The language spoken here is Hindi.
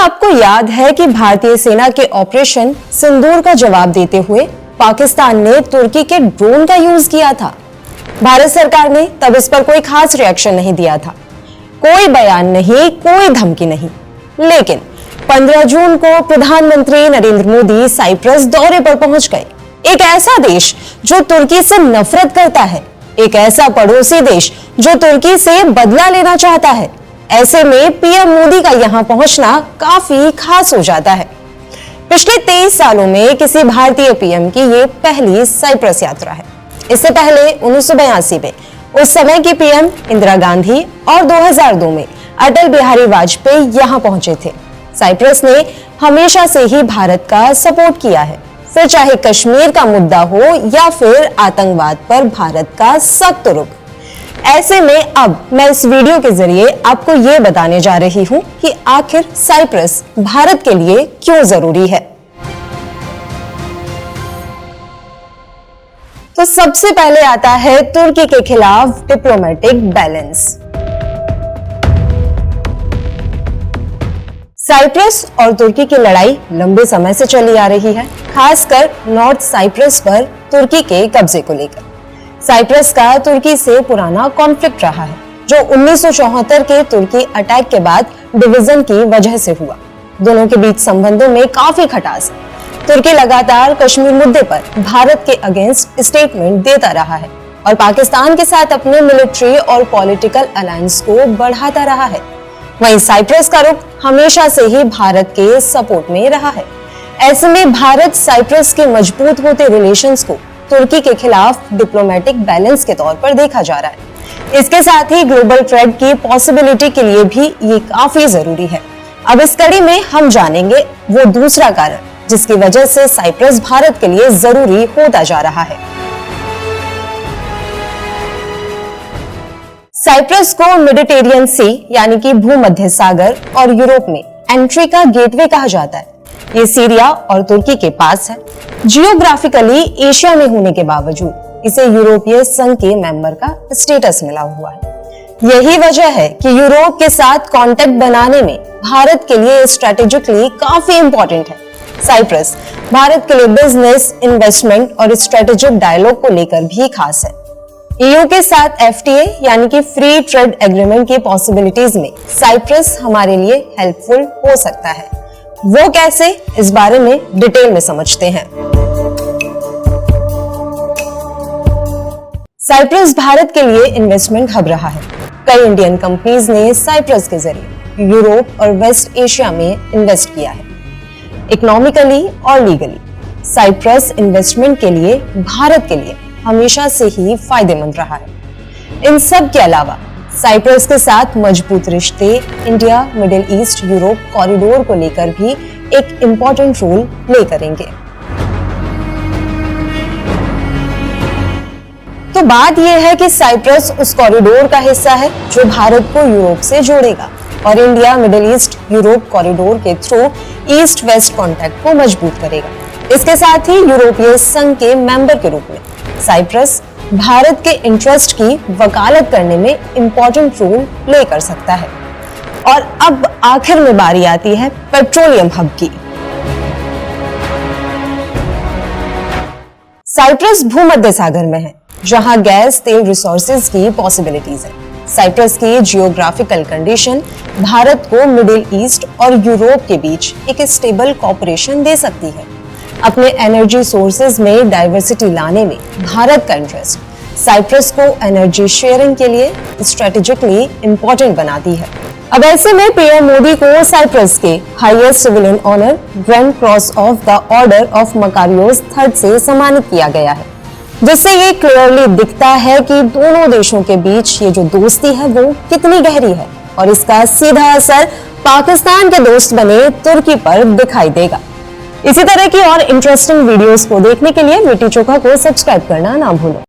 आपको याद है कि भारतीय सेना के ऑपरेशन सिंदूर का जवाब देते हुए पाकिस्तान ने तुर्की के ड्रोन का यूज किया था। भारत सरकार ने तब इस पर कोई खास रिएक्शन नहीं दिया था, कोई बयान नहीं, कोई धमकी नहीं। लेकिन 15 जून को प्रधानमंत्री नरेंद्र मोदी साइप्रस दौरे पर पहुंच गए। एक ऐसा देश जो तुर्की से नफरत करता है, एक ऐसा पड़ोसी देश जो तुर्की से बदला लेना चाहता है। ऐसे में पीएम मोदी का यहां पहुंचना काफी खास हो जाता है। पिछले 23 सालों में किसी भारतीय पीएम की ये पहली साइप्रस यात्रा है। इससे पहले 1982 में उस समय की पीएम इंदिरा गांधी और 2002 में अटल बिहारी वाजपेयी यहां पहुंचे थे। साइप्रस ने हमेशा से ही भारत का सपोर्ट किया है, फिर चाहे कश्मीर का मुद्दा हो या फिर आतंकवाद पर भारत का सख्त रुख। ऐसे में अब मैं इस वीडियो के जरिए आपको ये बताने जा रही हूं कि आखिर साइप्रस भारत के लिए क्यों जरूरी है। तो सबसे पहले आता है तुर्की के खिलाफ डिप्लोमेटिक बैलेंस। साइप्रस और तुर्की की लड़ाई लंबे समय से चली आ रही है, खासकर नॉर्थ साइप्रस पर तुर्की के कब्जे को लेकर। साइप्रस का तुर्की से पुराना कॉन्फ्लिक्ट रहा है, जो 1974 के तुर्की अटैक के बाद डिवीजन की वजह से हुआ। दोनों के बीच संबंधों में काफी खटास है। तुर्की लगातार कश्मीर मुद्दे पर भारत के अगेंस्ट स्टेटमेंट देता रहा है और पाकिस्तान के साथ अपने मिलिट्री और पॉलिटिकल अलायंस को बढ़ाता रहा है। वहीं साइप्रस का रुख हमेशा से ही भारत के सपोर्ट में रहा है। ऐसे में भारत साइप्रस के मजबूत होते रिलेशंस को तुर्की के खिलाफ डिप्लोमेटिक बैलेंस के तौर पर देखा जा रहा है। इसके साथ ही ग्लोबल ट्रेड की पॉसिबिलिटी के लिए भी ये काफी जरूरी है। अब इस कड़ी में हम जानेंगे वो दूसरा कारण जिसकी वजह से साइप्रस भारत के लिए जरूरी होता जा रहा है। साइप्रस को मेडिटेरियन सी यानी कि भूमध्य सागर और यूरोप में एंट्री का गेटवे कहा जाता है। ये सीरिया और तुर्की के पास है। जियोग्राफिकली एशिया में होने के बावजूद इसे यूरोपीय संघ के मेंबर का स्टेटस मिला हुआ है। यही वजह है कि यूरोप के साथ कांटेक्ट बनाने में भारत के लिए स्ट्रेटेजिकली काफी इंपॉर्टेंट है। साइप्रस भारत के लिए बिजनेस, इन्वेस्टमेंट और स्ट्रेटेजिक डायलॉग को लेकर भी खास है। ईयू के साथ एफटीए यानी कि फ्री ट्रेड एग्रीमेंट की पॉसिबिलिटीज में साइप्रस हमारे लिए हेल्पफुल हो सकता है। वो कैसे, इस बारे में डिटेल में समझते हैं। साइप्रस भारत के लिए इन्वेस्टमेंट हब रहा है। कई इंडियन कंपनीज ने साइप्रस के जरिए यूरोप और वेस्ट एशिया में इन्वेस्ट किया है। इकोनॉमिकली और लीगली साइप्रस इन्वेस्टमेंट के लिए भारत के लिए हमेशा से ही फायदेमंद रहा है। इन सब के अलावा साइप्रस के साथ मजबूत रिश्ते India middle east Europe corridor को लेकर भी एक इम्पोर्टेंट रोल प्ले करेंगे। तो बात यह है कि साइप्रस उस कॉरिडोर का हिस्सा है जो भारत को यूरोप से जोड़ेगा और India middle east Europe corridor के थ्रू ईस्ट वेस्ट कॉन्टैक्ट को मजबूत करेगा। इसके साथ ही यूरोपीय संघ के मेंबर के रूप में साइप्रस भारत के इंटरेस्ट की वकालत करने में इंपॉर्टेंट रोल प्ले कर सकता है। और अब आखिर में बारी आती है पेट्रोलियम हब की। साइप्रस भूमध्य सागर में है, जहां गैस तेल रिसोर्सेज की पॉसिबिलिटीज है। साइप्रस की जियोग्राफिकल कंडीशन भारत को मिडिल ईस्ट और यूरोप के बीच एक स्टेबल कॉपरेशन दे सकती है। अपने एनर्जी सोर्सेज में डाइवर्सिटी लाने में भारत का इंटरेस्ट साइप्रस को एनर्जी शेयरिंग के लिए स्ट्रेटेजिकली इंपॉर्टेंट बनाती है। अब ऐसे में पीएम मोदी को साइप्रस के highest civilian honour grand cross of the order of Makarios III से सम्मानित किया गया है, जिससे ये क्लियरली दिखता है कि दोनों देशों के बीच ये जो दोस्ती है वो कितनी गहरी है और इसका सीधा असर पाकिस्तान के दोस्त बने तुर्की पर दिखाई देगा। इसी तरह की और इंटरेस्टिंग वीडियोस को देखने के लिए लिट्टी चोखा को सब्सक्राइब करना ना भूलें।